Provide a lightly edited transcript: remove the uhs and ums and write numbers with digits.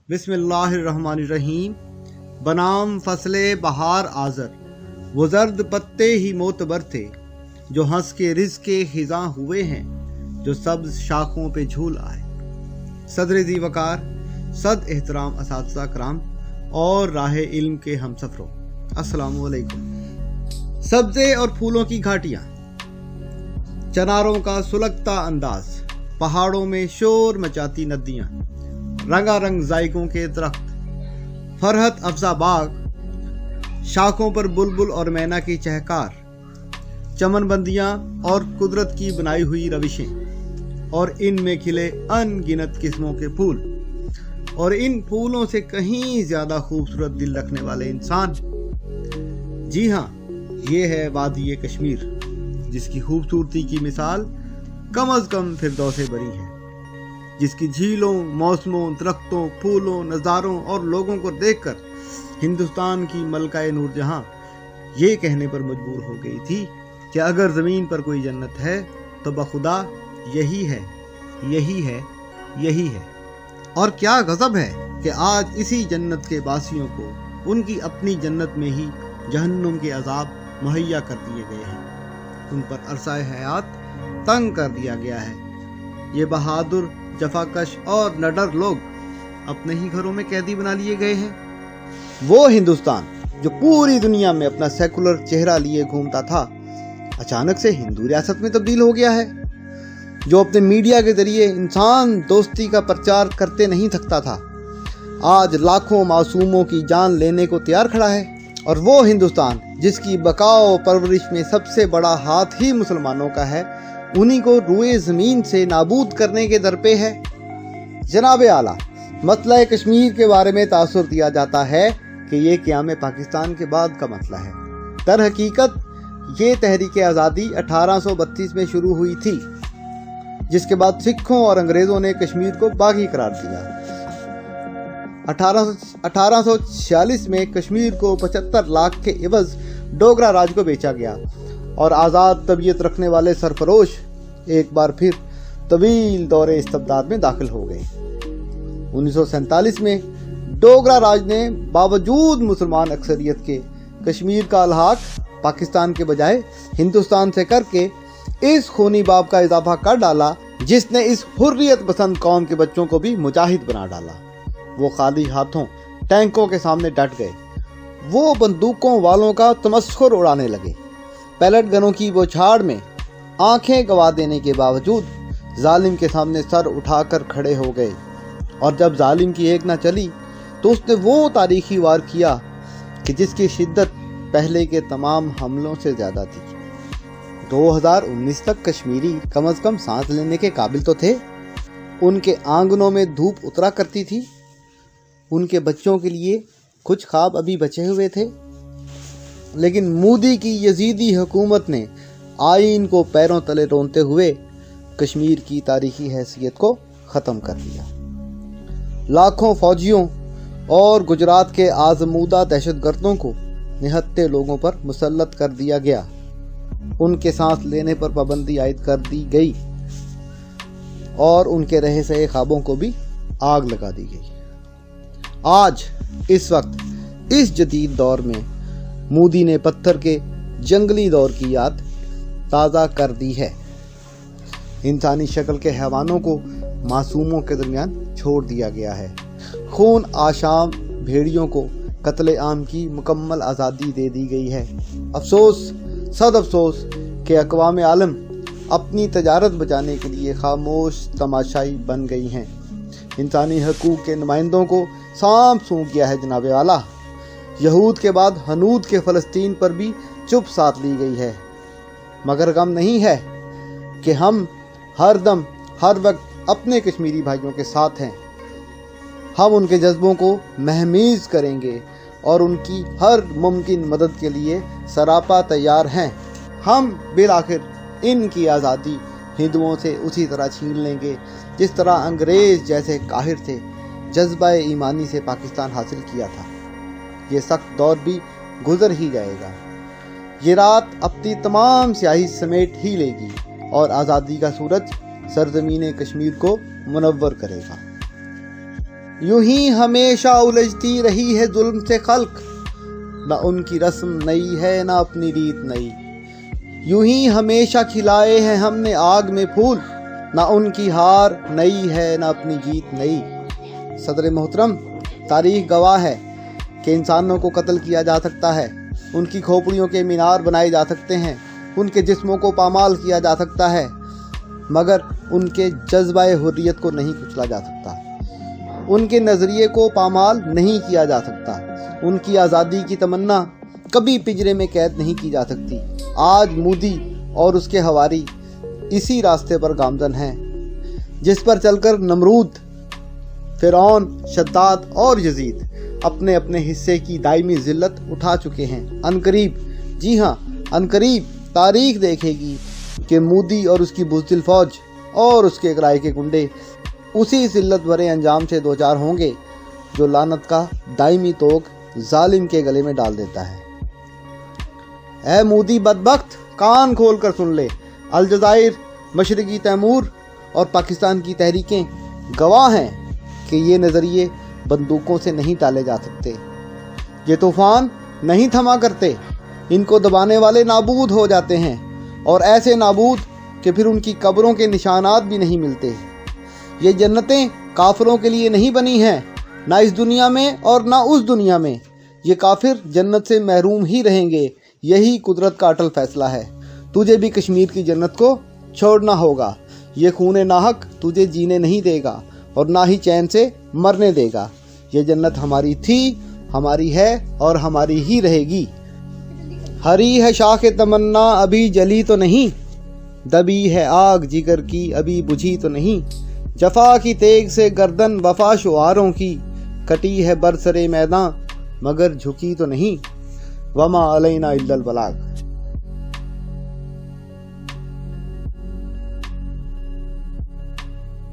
बिस्मिल्लाहिर्रहमानिर्रहीम। बनाम फसले बहार आज़र, वो जर्द पत्ते ही मोतबर थे, जो हंस के रिज़्क़ के खिज़ां हुए हैं, जो सब्ज़ शाखों पे झूल आए। सदर ज़ी वक़ार, सद एहतराम असातिज़ा कराम और राह इल्म के हमसफ़रों, अस्सलामु अलैकुम। सब्ज़े और फूलों की घाटियाँ, चनारों का सुलगता अंदाज, पहाड़ों में शोर मचाती नदियाँ, रंगारंग जायकों के दरख्त, फरहत अफजा बाग, शाखों पर बुलबुल और मैना की चहकार, चमनबंदियाँ और कुदरत की बनाई हुई रविशें, और इनमें खिले अनगिनत किस्मों के फूल, और इन फूलों से कहीं ज्यादा खूबसूरत दिल रखने वाले इंसान। जी हाँ, ये है वादी कश्मीर, जिसकी खूबसूरती की मिसाल कम अज कम फिरदौसे बरी है, जिसकी झीलों, मौसमों, दरख्तों, फूलों, नज़ारों और लोगों को देखकर हिंदुस्तान की मलकाए नूरजहां ये कहने पर मजबूर हो गई थी कि अगर ज़मीन पर कोई जन्नत है तो बखुदा यही है, यही है, यही है। और क्या गज़ब है कि आज इसी जन्नत के वासियों को उनकी अपनी जन्नत में ही जहन्नुम के अजाब मुहैया कर दिए गए हैं, उन पर अरसाए हयात तंग कर दिया गया है। ये बहादुर, जफाकश और नडर लोग अपने ही घरों में कैदी बना लिए गए हैं। वो हिंदुस्तान जो पूरी दुनिया में अपना सेकुलर चेहरा लिए घूमता था, अचानक से हिंदू रियासत में तब्दील हो गया है। जो अपने मीडिया के जरिए इंसान दोस्ती का प्रचार करते नहीं थकता था, आज लाखों मासूमों की जान लेने को तैयार खड़ा है। और वो हिंदुस्तान जिसकी बकाओ परवरिश में सबसे बड़ा हाथ ही मुसलमानों का है, उन्हीं को रुए ज़मीन से नाबूद करने के दर पे है। जनाब आला, मसला कश्मीर के बारे में तासुर दिया जाता है कि ये क़याम पाकिस्तान के बाद का मसला है। दर हकीकत ये तहरीक आज़ादी 1832 में शुरू हुई थी, जिसके बाद सिखों और अंग्रेज़ों ने कश्मीर को बागी करार दिया। 1846 में कश्मीर को 75 लाख के इवज़ डोगरा राज को बेचा गया और आज़ाद तबीयत रखने वाले सरफरोश एक बार फिर तवील दौरे इस्तबदाद में दाखिल हो गए। 1947 में डोगरा राज ने बावजूद मुसलमान अक्सरियत के कश्मीर का अलहाक पाकिस्तान के बजाय हिंदुस्तान से करके इस खूनी बाब का इजाफा कर डाला, जिसने इस हुर्रियत पसंद कौम के बच्चों को भी मुजाहिद बना डाला। वो खाली हाथों टैंकों के सामने डट गए, वो बंदूकों वालों का तमस्खुर उड़ाने लगे, पैलेट गनों की बौछार में आंखें गवा देने के बावजूद जालिम के सामने सर उठाकर खड़े हो गए। और जब जालिम की एक ना चली तो उसने वो तारीखी वार किया कि जिसकी शिद्दत पहले के तमाम हमलों से ज़्यादा थी। 2019 तक कश्मीरी कम अज़ कम सांस लेने के काबिल तो थे, उनके आंगनों में धूप उतरा करती थी, उनके बच्चों के लिए कुछ ख्वाब अभी बचे हुए थे। लेकिन मोदी की यजीदी हुकूमत ने आइन को पैरों तले रोनते हुए कश्मीर की तारीखी हैसियत को ख़त्म कर दिया। लाखों फौजियों और गुजरात के आजमूदा दहशतगर्दों को निहत्थे लोगों पर मुसल्लत कर दिया गया, उनके सांस लेने पर पाबंदी आयद कर दी गई और उनके रहे सहे ख्वाबों को भी आग लगा दी गई। आज इस वक्त इस जदीद दौर में मोदी ने पत्थर के जंगली दौर की याद ताज़ा कर दी है। इंसानी शक्ल के हैवानों को मासूमों के दरमियान छोड़ दिया गया है। खून आशाम भेड़ियों को कत्ले आम की मुकम्मल आज़ादी दे दी गई है। अफसोस, सद अफसोस कि अक़वाम आलम अपनी तजारत बचाने के लिए खामोश तमाशाई बन गई हैं। इंसानी हकूक़ के नुमाइंदों को सांप सूंघ गया है जनाब आला। यहूद के बाद हनूद के फ़लस्तीन पर भी चुप साध ली गई है। मगर गम नहीं है कि हम हर दम हर वक्त अपने कश्मीरी भाइयों के साथ हैं। हम उनके जज्बों को महमीज करेंगे और उनकी हर मुमकिन मदद के लिए सरापा तैयार हैं। हम बिलाखिर इनकी आज़ादी हिंदुओं से उसी तरह छीन लेंगे जिस तरह अंग्रेज़ जैसे काहिर थे जज्बा ईमानी से पाकिस्तान हासिल किया था। ये सख्त दौर भी गुजर ही जाएगा। ये रात अपनी तमाम स्याही समेट ही लेगी और आज़ादी का सूरज सरजमीन कश्मीर को मुनव्वर करेगा। यूं ही हमेशा उलझती रही है जुल्म से खल्क, न उनकी रस्म नई है न अपनी रीत नई। यूं ही हमेशा खिलाए हैं हमने आग में फूल, न उनकी हार नई है न अपनी जीत नई। सदर मोहतरम, तारीख गवाह है कि इंसानों को कत्ल किया जा सकता है, उनकी खोपड़ियों के मीनार बनाए जा सकते हैं, उनके जिस्मों को पामाल किया जा सकता है, मगर उनके जज्बा हुर्रियत को नहीं कुचला जा सकता, उनके नज़रिए को पामाल नहीं किया जा सकता, उनकी आज़ादी की तमन्ना कभी पिंजरे में कैद नहीं की जा सकती। आज मोदी और उसके हवारी इसी रास्ते पर गामजन हैं जिस पर चलकर नमरूद, फिरौन, शद्दाद और यजीद अपने अपने हिस्से की दायमी जिल्लत उठा चुके हैं। अनकरीब, जी हाँ अनकरीब, तारीख देखेगी कि मोदी और उसकी बुज़दिल फौज और उसके किराए के गुंडे उसी जिल्लत भरे अंजाम से दो चार होंगे जो लानत का दायमी तोग जालिम के गले में डाल देता है। ऐ मोदी बदबख्त, कान खोल कर सुन ले, अलजाइर, मशरकी तैमूर और पाकिस्तान की तहरीकें गवाह हैं कि ये नज़रिए बंदूकों से नहीं टाले जा सकते, ये तूफ़ान नहीं थमा करते, इनको दबाने वाले नाबूद हो जाते हैं, और ऐसे नाबूद कि फिर उनकी कब्रों के निशानात भी नहीं मिलते। ये जन्नतें काफिरों के लिए नहीं बनी हैं, ना इस दुनिया में और ना उस दुनिया में। ये काफिर जन्नत से महरूम ही रहेंगे, यही कुदरत का अटल फैसला है। तुझे भी कश्मीर की जन्नत को छोड़ना होगा। ये खून नाहक तुझे जीने नहीं देगा और ना ही चैन से मरने देगा। ये जन्नत हमारी थी, हमारी है और हमारी ही रहेगी। हरी है शाख तमन्ना अभी जली तो नहीं, दबी है आग जिगर की अभी बुझी तो नहीं। जफा की तेग से गर्दन वफा शुआरों की, कटी है बरसरे मैदान मगर झुकी तो नहीं। वमा अलैना इल्लल बलाग।